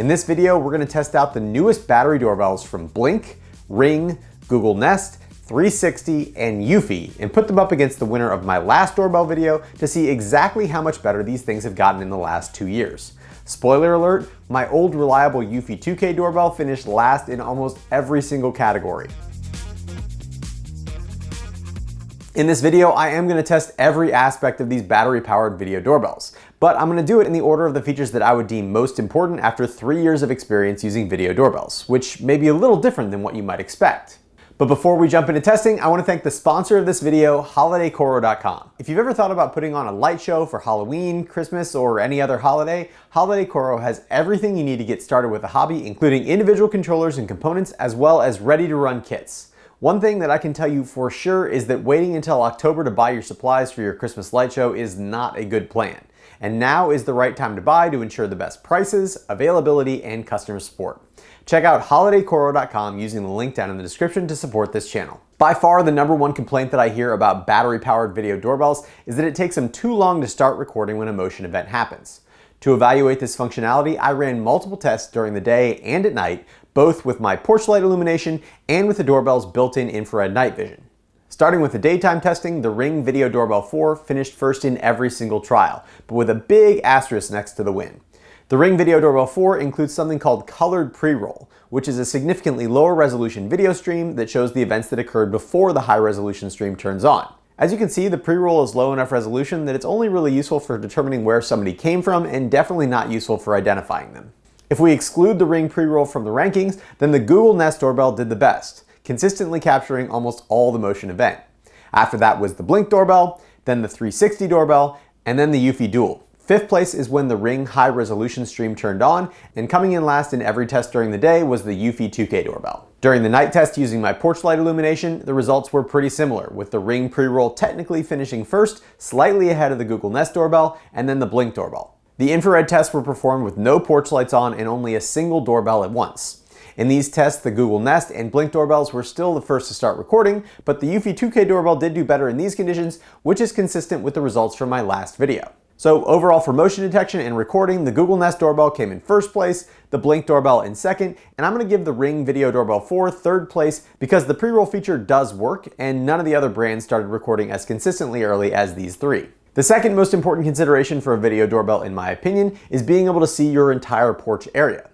In this video, we're going to test out the newest battery doorbells from Blink, Ring, Google Nest, 360, and Eufy, and put them up against the winner of my last doorbell video to see exactly how much better these things have gotten in the last 2 years. Spoiler alert, my old reliable Eufy 2K doorbell finished last in almost every single category. In this video, I am going to test every aspect of these battery-powered video doorbells, but I'm going to do it in the order of the features that I would deem most important after 3 years of experience using video doorbells, which may be a little different than what you might expect. But before we jump into testing, I want to thank the sponsor of this video, HolidayCoro.com. If you've ever thought about putting on a light show for Halloween, Christmas, or any other holiday, HolidayCoro has everything you need to get started with a hobby, including individual controllers and components, as well as ready-to-run kits. One thing that I can tell you for sure is that waiting until October to buy your supplies for your Christmas light show is not a good plan. And now is the right time to buy to ensure the best prices, availability, and customer support. Check out HolidayCoro.com using the link down in the description to support this channel. By far, the #1 complaint that I hear about battery-powered video doorbells is that it takes them too long to start recording when a motion event happens. To evaluate this functionality, I ran multiple tests during the day and at night, both with my porch light illumination and with the doorbell's built-in infrared night vision. Starting with the daytime testing, the Ring Video Doorbell 4 finished first in every single trial, but with a big asterisk next to the win. The Ring Video Doorbell 4 includes something called colored pre-roll, which is a significantly lower resolution video stream that shows the events that occurred before the high resolution stream turns on. As you can see, the pre-roll is low enough resolution that it's only really useful for determining where somebody came from and definitely not useful for identifying them. If we exclude the Ring pre-roll from the rankings, then the Google Nest doorbell did the best, consistently capturing almost all the motion event. After that was the Blink doorbell, then the 360 doorbell, and then the Eufy Dual. Fifth place is when the Ring high resolution stream turned on, and coming in last in every test during the day was the Eufy 2K doorbell. During the night test using my porch light illumination, the results were pretty similar, with the Ring pre-roll technically finishing first, slightly ahead of the Google Nest doorbell, and then the Blink doorbell. The infrared tests were performed with no porch lights on and only a single doorbell at once. In these tests, the Google Nest and Blink doorbells were still the first to start recording, but the Eufy 2K doorbell did do better in these conditions, which is consistent with the results from my last video. So overall for motion detection and recording, the Google Nest doorbell came in first place, the Blink doorbell in second, and I'm going to give the Ring Video Doorbell 4 third place because the pre-roll feature does work and none of the other brands started recording as consistently early as these three. The second most important consideration for a video doorbell, in my opinion, is being able to see your entire porch area.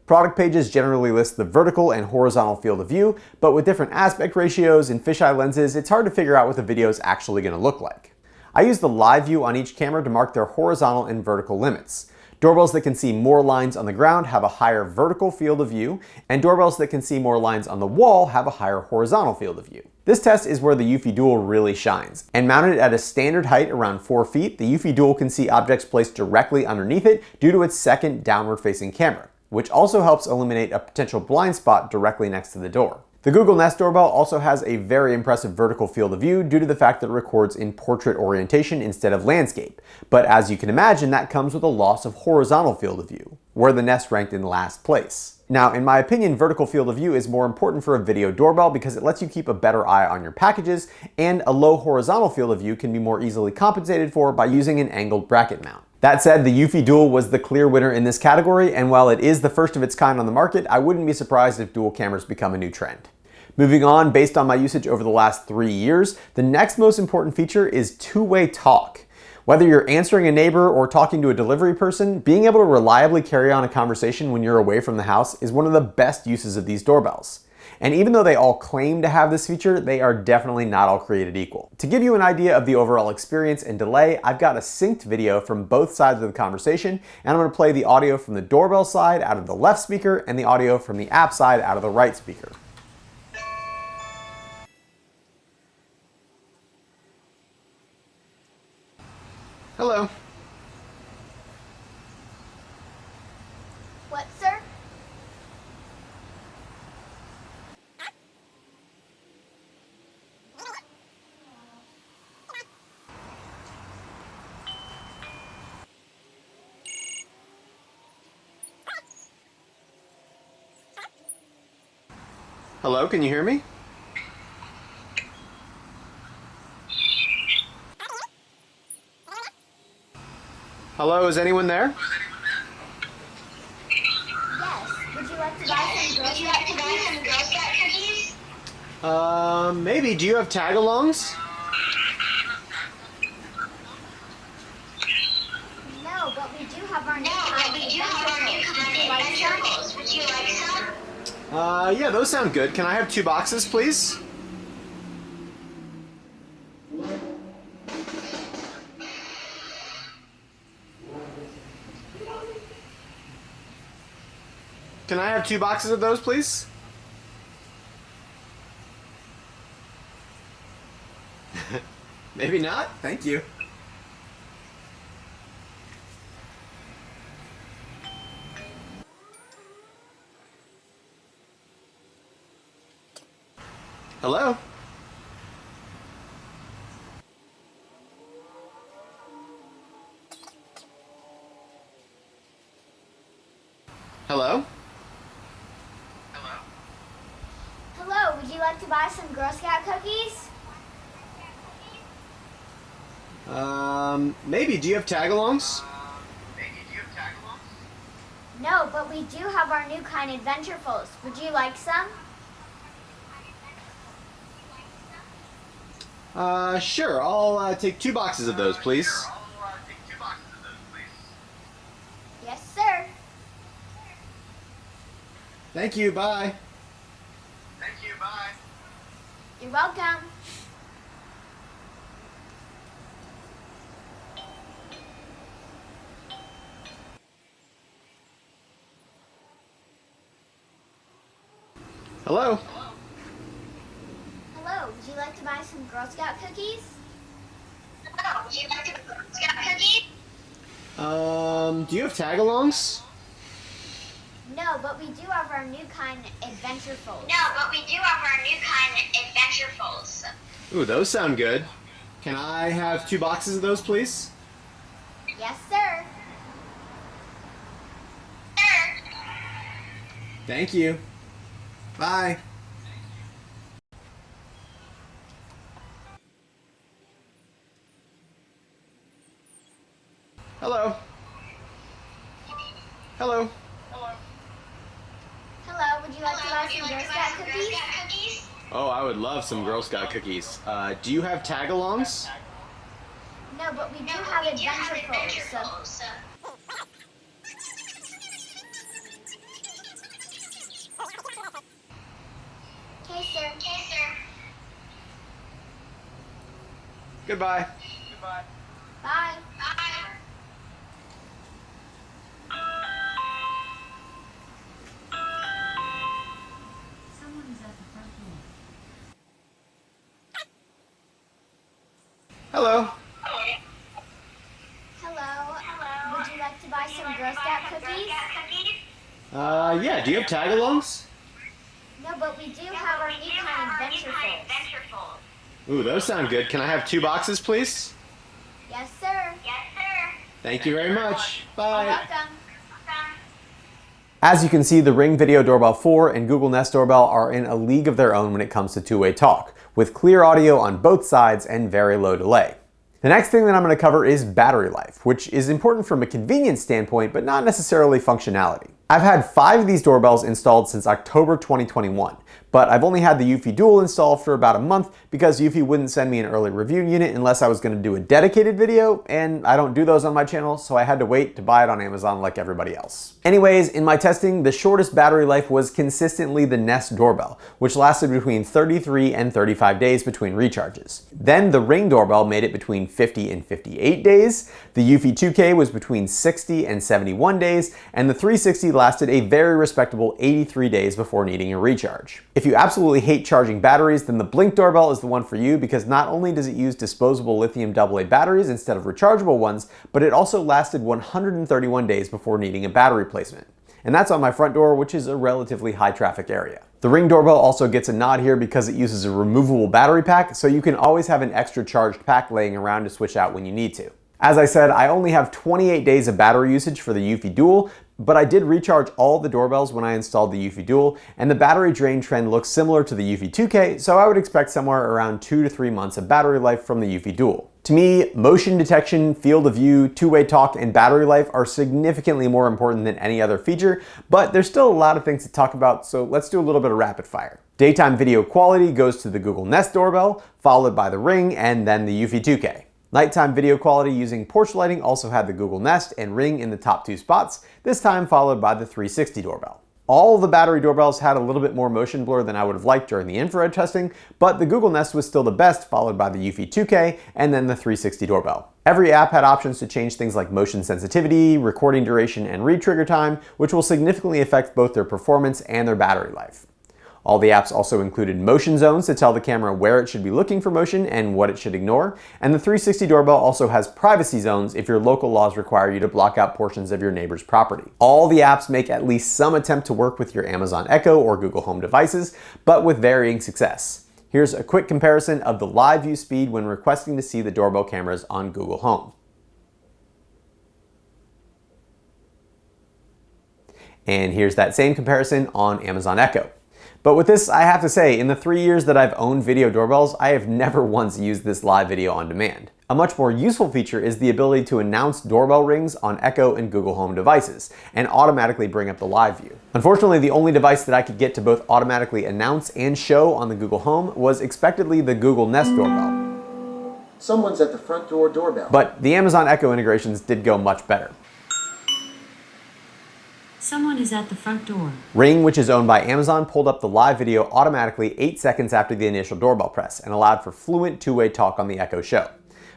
Product pages generally list the vertical and horizontal field of view, but with different aspect ratios and fisheye lenses, it's hard to figure out what the video is actually going to look like. I use the live view on each camera to mark their horizontal and vertical limits. Doorbells that can see more lines on the ground have a higher vertical field of view, and doorbells that can see more lines on the wall have a higher horizontal field of view. This test is where the Eufy Dual really shines. And mounted at a standard height around 4 feet, the Eufy Dual can see objects placed directly underneath it due to its second downward-facing camera, which also helps eliminate a potential blind spot directly next to the door. The Google Nest doorbell also has a very impressive vertical field of view due to the fact that it records in portrait orientation instead of landscape. But as you can imagine, that comes with a loss of horizontal field of view, where the Nest ranked in last place. Now, in my opinion, vertical field of view is more important for a video doorbell because it lets you keep a better eye on your packages, and a low horizontal field of view can be more easily compensated for by using an angled bracket mount. That said, the Eufy Dual was the clear winner in this category, and while it is the first of its kind on the market, I wouldn't be surprised if dual cameras become a new trend. Moving on, based on my usage over the last 3 years, the next most important feature is two-way talk. Whether you're answering a neighbor or talking to a delivery person, being able to reliably carry on a conversation when you're away from the house is one of the best uses of these doorbells. And even though they all claim to have this feature, they are definitely not all created equal. To give you an idea of the overall experience and delay, I've got a synced video from both sides of the conversation, and I'm going to play the audio from the doorbell side out of the left speaker and the audio from the app side out of the right speaker. Hello. What, sir? Hello, can you hear me? Hello, is anyone there? Would you like to buy some Girl Scout cookies? Maybe. Do you have tag-alongs? No, but we do have our new kind of adventure. Would you like some? Yeah, those sound good. Can I have 2 boxes, please? Can I have 2 boxes of those, please? Maybe not. Thank you. Hello? Hello? Hello, would you like to buy some Girl Scout cookies? Maybe. Do you have tag-alongs? No, but we do have our new kind, Adventurefuls. Would you like some? Sure. I'll take 2 boxes of those, please. Yes, sir. Thank you. Bye. You're welcome. Hello? Hello, would you like to buy some Girl Scout cookies? Do you have tag-alongs? No, but we do have our new kind, Adventurefuls. Ooh, those sound good. Can I have 2 boxes of those, please? Yes, sir. Thank you. Bye. Hello. Hello. Hello, would you like to buy some Girl Scout cookies? Oh, I would love some Girl Scout cookies. Do you have tag-alongs? No, but we do have Adventurefuls. So. Okay, sir. Goodbye. Bye. Hello. Hello. Would you like to buy some Girl Scout cookies? Yeah. Do you have tag-alongs? No, but we do have our new kind, Adventurefuls. Ooh, those sound good. Can I have 2 boxes, please? Yes, sir. Thank you very much. You're Bye. welcome. As you can see, the Ring Video Doorbell 4 and Google Nest Doorbell are in a league of their own when it comes to two-way talk, with clear audio on both sides and very low delay. The next thing that I'm going to cover is battery life, which is important from a convenience standpoint, but not necessarily functionality. I've had 5 of these doorbells installed since October 2021, but I've only had the Eufy Dual installed for about a month because Eufy wouldn't send me an early review unit unless I was going to do a dedicated video, and I don't do those on my channel, so I had to wait to buy it on Amazon like everybody else. Anyways, in my testing, the shortest battery life was consistently the Nest Doorbell, which lasted between 33 and 35 days between recharges. Then the Ring Doorbell made it between 50 and 58 days, the Eufy 2K was between 60 and 71 days, and the 360 lasted a very respectable 83 days before needing a recharge. If you absolutely hate charging batteries, then the Blink Doorbell is the one for you because not only does it use disposable lithium AA batteries instead of rechargeable ones, but it also lasted 131 days before needing a battery replacement. And that's on my front door, which is a relatively high traffic area. The Ring Doorbell also gets a nod here because it uses a removable battery pack, so you can always have an extra charged pack laying around to switch out when you need to. As I said, I only have 28 days of battery usage for the Eufy Dual, but I did recharge all the doorbells when I installed the Eufy Dual, and the battery drain trend looks similar to the Eufy 2K, so I would expect somewhere around 2 to 3 months of battery life from the Eufy Dual. To me, motion detection, field of view, two-way talk, and battery life are significantly more important than any other feature, but there's still a lot of things to talk about, so let's do a little bit of rapid fire. Daytime video quality goes to the Google Nest Doorbell, followed by the Ring, and then the Eufy 2K. Nighttime video quality using porch lighting also had the Google Nest and Ring in the top 2 spots, this time followed by the 360 doorbell. All the battery doorbells had a little bit more motion blur than I would have liked during the infrared testing, but the Google Nest was still the best, followed by the Eufy 2K and then the 360 doorbell. Every app had options to change things like motion sensitivity, recording duration, and read trigger time, which will significantly affect both their performance and their battery life. All the apps also included motion zones to tell the camera where it should be looking for motion and what it should ignore, and the 360 doorbell also has privacy zones if your local laws require you to block out portions of your neighbor's property. All the apps make at least some attempt to work with your Amazon Echo or Google Home devices, but with varying success. Here's a quick comparison of the live view speed when requesting to see the doorbell cameras on Google Home. And here's that same comparison on Amazon Echo. But with this, I have to say, in the 3 years that I've owned video doorbells, I have never once used this live video on demand. A much more useful feature is the ability to announce doorbell rings on Echo and Google Home devices, and automatically bring up the live view. Unfortunately, the only device that I could get to both automatically announce and show on the Google Home was expectedly the Google Nest doorbell. Someone's at the front door doorbell. But the Amazon Echo integrations did go much better. Someone is at the front door. Ring, which is owned by Amazon, pulled up the live video automatically 8 seconds after the initial doorbell press and allowed for fluent two-way talk on the Echo Show.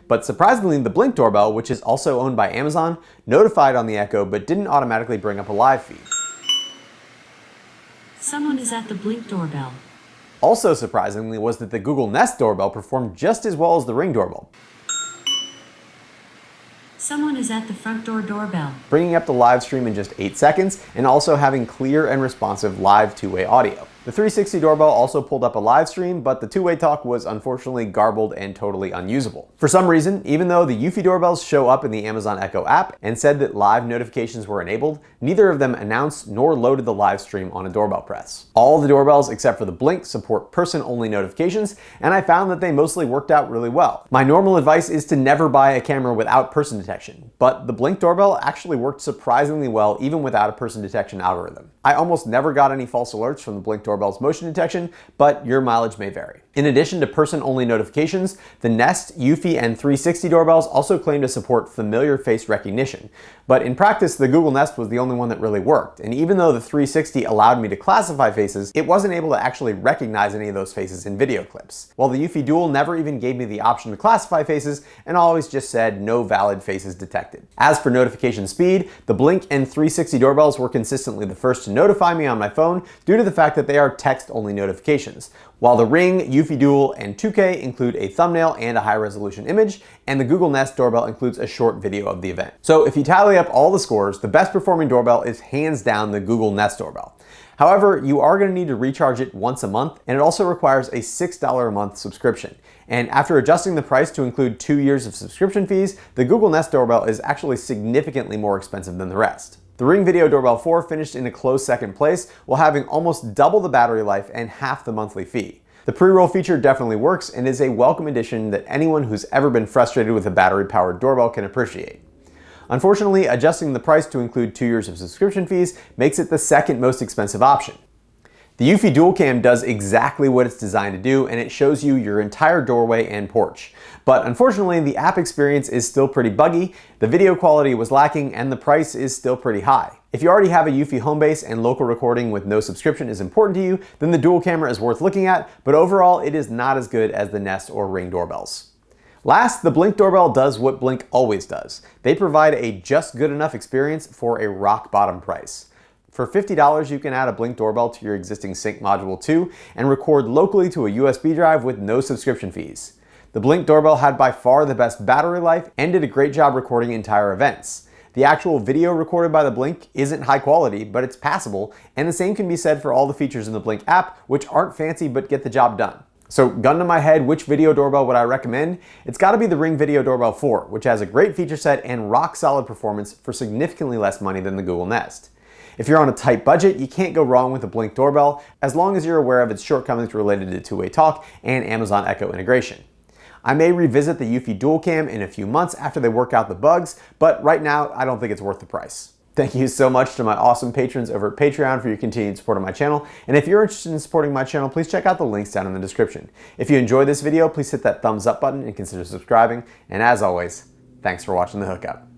But surprisingly, the Blink doorbell, which is also owned by Amazon, notified on the Echo but didn't automatically bring up a live feed. Someone is at the Blink doorbell. Also surprisingly was that the Google Nest doorbell performed just as well as the Ring doorbell, Someone is at the front door doorbell. bringing up the live stream in just 8 seconds and also having clear and responsive live two-way audio. The 360 doorbell also pulled up a live stream, but the two-way talk was unfortunately garbled and totally unusable. For some reason, even though the Eufy doorbells show up in the Amazon Echo app and said that live notifications were enabled, neither of them announced nor loaded the live stream on a doorbell press. All the doorbells except for the Blink support person-only notifications, and I found that they mostly worked out really well. My normal advice is to never buy a camera without person detection, but the Blink doorbell actually worked surprisingly well even without a person detection algorithm. I almost never got any false alerts from the Blink doorbell's motion detection, but your mileage may vary. In addition to person-only notifications, the Nest, Eufy, and 360 doorbells also claim to support familiar face recognition. But in practice, the Google Nest was the only one that really worked, and even though the 360 allowed me to classify faces, it wasn't able to actually recognize any of those faces in video clips. While the Eufy Dual never even gave me the option to classify faces and always just said no valid faces detected. As for notification speed, the Blink and 360 doorbells were consistently the first to notify me on my phone due to the fact that they are text-only notifications, while the Ring, Eufy Dual, and 2K include a thumbnail and a high-resolution image, and the Google Nest doorbell includes a short video of the event. So if you tally up all the scores, the best performing doorbell is hands down the Google Nest doorbell. However, you are going to need to recharge it once a month, and it also requires a $6 a month subscription. And after adjusting the price to include 2 years of subscription fees, the Google Nest doorbell is actually significantly more expensive than the rest. The Ring Video Doorbell 4 finished in a close second place while having almost double the battery life and half the monthly fee. The pre-roll feature definitely works and is a welcome addition that anyone who's ever been frustrated with a battery-powered doorbell can appreciate. Unfortunately, adjusting the price to include 2 years of subscription fees makes it the second most expensive option. The Eufy Dual Cam does exactly what it's designed to do, and it shows you your entire doorway and porch. But unfortunately, the app experience is still pretty buggy, the video quality was lacking, and the price is still pretty high. If you already have a Eufy home base and local recording with no subscription is important to you, then the dual camera is worth looking at, but overall it is not as good as the Nest or Ring doorbells. Last, the Blink doorbell does what Blink always does. They provide a just good enough experience for a rock bottom price. For $50, you can add a Blink doorbell to your existing sync module too and record locally to a USB drive with no subscription fees. The Blink doorbell had by far the best battery life and did a great job recording entire events. The actual video recorded by the Blink isn't high quality, but it's passable, and the same can be said for all the features in the Blink app, which aren't fancy but get the job done. So gun to my head, which video doorbell would I recommend? It's gotta be the Ring Video Doorbell 4, which has a great feature set and rock solid performance for significantly less money than the Google Nest. If you're on a tight budget, you can't go wrong with the Blink doorbell, as long as you're aware of its shortcomings related to two-way talk and Amazon Echo integration. I may revisit the Eufy dual cam in a few months after they work out the bugs, but right now I don't think it's worth the price. Thank you so much to my awesome patrons over at Patreon for your continued support of my channel. And if you're interested in supporting my channel, please check out the links down in the description. If you enjoyed this video, please hit that thumbs up button and consider subscribing. And as always, thanks for watching The Hookup.